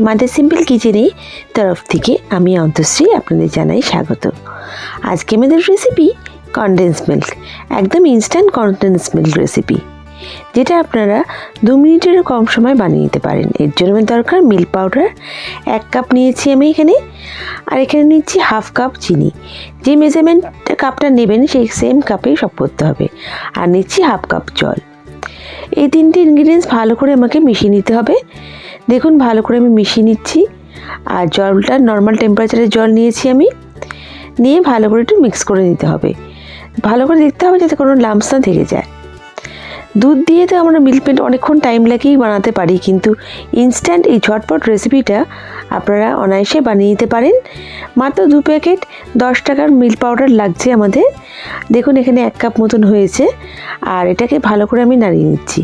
Mother simple কিচেনের তরফ থেকে আমি অন্তশ্রী আপনাদের জানাই স্বাগত। আজকে আমাদের রেসিপি কনডেন্স মিল্ক, একদম ইনস্ট্যান্ট কনডেন্স মিল্ক রেসিপি, যেটা আপনারা 2 মিনিটেরও কম সময় বানিয়ে নিতে পারেন। এর জন্য আমার দরকার মিল্ক পাউডার 1 কাপ নিয়েছি আমি এখানে, আর এখানে নিচ্ছি হাফ কাপ চিনি। যে মেজারমেন্ট কাপটা নেবেন সেই সেম কাপেই সব করতে হবে। আর নিচ্ছি হাফ কাপ জল। এই 3টে ইনগ্রিডিয়েন্টস ভালো করে আমাকে মিশিয়ে নিতে হবে। দেখুন ভালো করে আমি মিশিয়ে নিচ্ছি। আর জলটা নর্মাল টেম্পারেচারের জল নিয়েছি আমি, নিয়ে ভালো করে একটু মিক্স করে নিতে হবে। ভালো করে দেখতে হবে যাতে কোনো লাম্পস না থেকে যায়। দুধ দিয়ে তো আমরা মিল্ক পেন্ট অনেকক্ষণ টাইম লাগিয়েই বানাতে পারি, কিন্তু ইনস্ট্যান্ট এই ঝটপট রেসিপিটা আপনারা অনায়াসে বানিয়ে নিতে পারেন। মাত্র 2 প্যাকেট 10 টাকার মিল্ক পাউডার লাগছে আমাদের। দেখুন এখানে 1 কাপ মতন হয়েছে। আর এটাকে ভালো করে আমি নাড়িয়ে নিচ্ছি।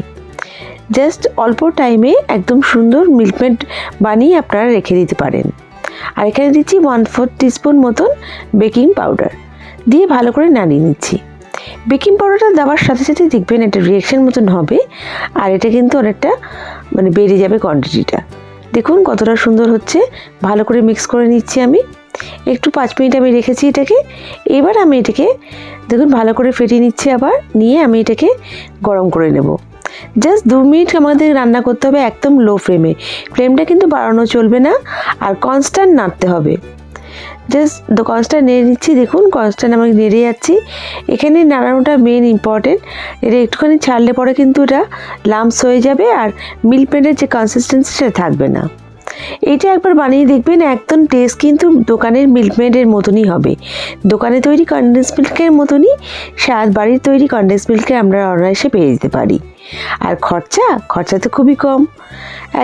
জাস্ট অল্প টাইমে একদম সুন্দর মিল্ক পেন্ট বানিয়ে আপনারা রেখে দিতে পারেন। আর এখানে দিচ্ছি 1/4 টিস্পুন মতন বেকিং পাউডার দিয়ে ভালো করে নাড়িয়ে নিচ্ছি। বেকিং পাউডারটা দেওয়ার সাথে সাথে দেখবেন একটা রিয়াকশন মতন হবে, আর এটা কিন্তু অনেকটা বেড়ে যাবে কোয়ান্টিটিটা। দেখুন কতটা সুন্দর হচ্ছে। ভালো করে মিক্স করে নিচ্ছি আমি। একটু 5 মিনিট আমি রেখেছি এটাকে। এবার আমি এটাকে দেখুন ভালো করে ফেটিয়ে নিচ্ছি, আবার নিয়ে আমি এটাকে গরম করে নেব। জাস্ট 2 মিনিট আমাদের রান্না করতে হবে একদম লো ফ্লেমে। ফ্লেমটা কিন্তু বাড়ানো চলবে না, আর কনস্ট্যান্ট নাড়তে হবে। জাস্ট কনস্ট্যান্ট নেড়ে নিচ্ছি। দেখুন কনস্ট্যান্ট আমি নেড়ে যাচ্ছি। এখানে নাড়ানোটা মেন ইম্পর্টেন্ট। এটা একটুখানি ছাড়লে পরে কিন্তু এটা লাম্পস হয়ে যাবে, আর মিল্ক পেন্টের যে কনসিস্টেন্সি সেটা থাকবে না। এইটা একবার বানিয়ে দেখবেন, একদম টেস্ট কিন্তু দোকানের মিল্ক মেডের মতনই হবে। দোকানে তৈরি কনডেন্স মিল্কের মতনই স্বাদ বাড়ির তৈরি কনডেন্স মিল্কে আমরা অনায়াসে পেয়ে যেতে পারি। আর খরচা তো খুবই কম,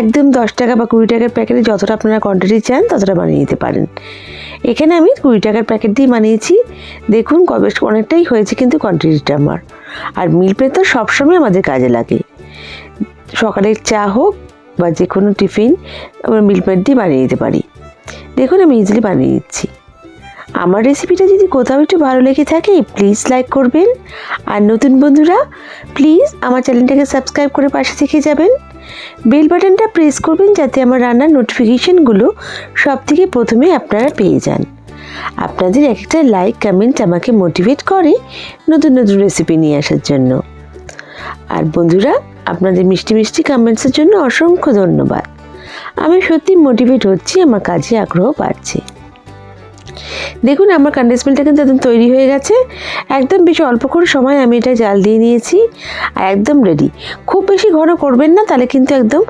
একদম 10 টাকা বা 20 টাকার প্যাকেটে যতটা আপনারা কোয়ান্টিটি চান ততটা বানিয়ে নিতে পারেন। এখানে আমি 20 টাকার প্যাকেট দিয়ে বানিয়েছি। দেখুন অনেকটাই হয়েছে কিন্তু কোয়ান্টিটিটা আমার। আর মিল্ক পেন্ট তো সবসময় আমাদের কাজে লাগে, সকালের চা হোক বা যে কোনো টিফিন আমরা মিল্ক পেন্ট দিয়ে বানিয়ে নিতে পারি। দেখুন আমি ইজিলি বানিয়ে নিচ্ছি। আমার রেসিপিটা যদি কোথাও একটু ভালো লেগে থাকে প্লিজ লাইক করবেন, আর নতুন বন্ধুরা প্লিজ আমার চ্যানেলটাকে সাবস্ক্রাইব করে পাশে থেকে যাবেন। বেল বাটনটা প্রেস করবেন যাতে আমার রান্নার নোটিফিকেশনগুলো সব থেকে প্রথমে আপনারা পেয়ে যান। আপনাদের একটা লাইক কমেন্ট আমাকে মোটিভেট করে নতুন নতুন রেসিপি নিয়ে আসার জন্য। আর বন্ধুরা আপনাদের মিষ্টি মিষ্টি কমেন্টসের জন্য অসংখ্য ধন্যবাদ। আমি সত্যি মোটিভেট হচ্ছি, আমার কাজে আগ্রহ বাড়ছে। দেখুন আমার কনডেন্স মিল্কটা কিন্তু একদম তৈরি হয়ে গেছে। একদম বেশি অল্প করে সময় আমি এটা জাল দিয়ে নিয়েছি, আর একদম রেডি। খুব বেশি ঘন করবেন না, তাহলে কিন্তু একদম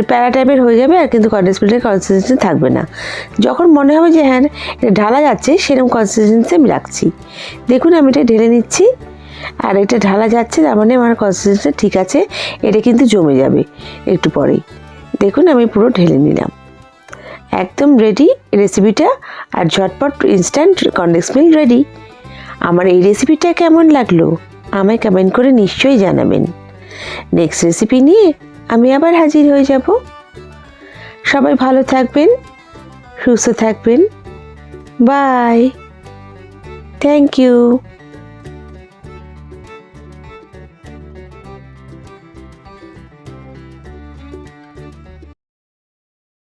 প্যারা টাইপের হয়ে যাবে, আর কিন্তু কনডেন্স মিল্কের কনসিস্টেন্সি থাকবে না। যখন মনে হবে যে হ্যাঁ এটা ঢালা যাচ্ছে সেরকম কনসিস্টেন্সি আমি রাখছি। দেখুন আমি এটা ঢেলে নিচ্ছি, আর এটা ঢালা যাচ্ছে, তার মানে আমার কনসিস্টেন্সি ঠিক আছে। এটা কিন্তু জমে যাবে একটু পরেই। দেখুন আমি পুরো ঢেলে নিলাম। একদম রেডি রেসিপিটা, আর ঝটপট ইনস্ট্যান্ট কনডেন্স মিল্ক রেডি। আমার এই রেসিপিটা কেমন লাগলো আমায় কমেন্ট করে নিশ্চয়ই জানাবেন। নেক্সট রেসিপি নিয়ে আমি আবার হাজির হয়ে যাব। সবাই ভালো থাকবেন, সুস্থ থাকবেন। Bye, thank you.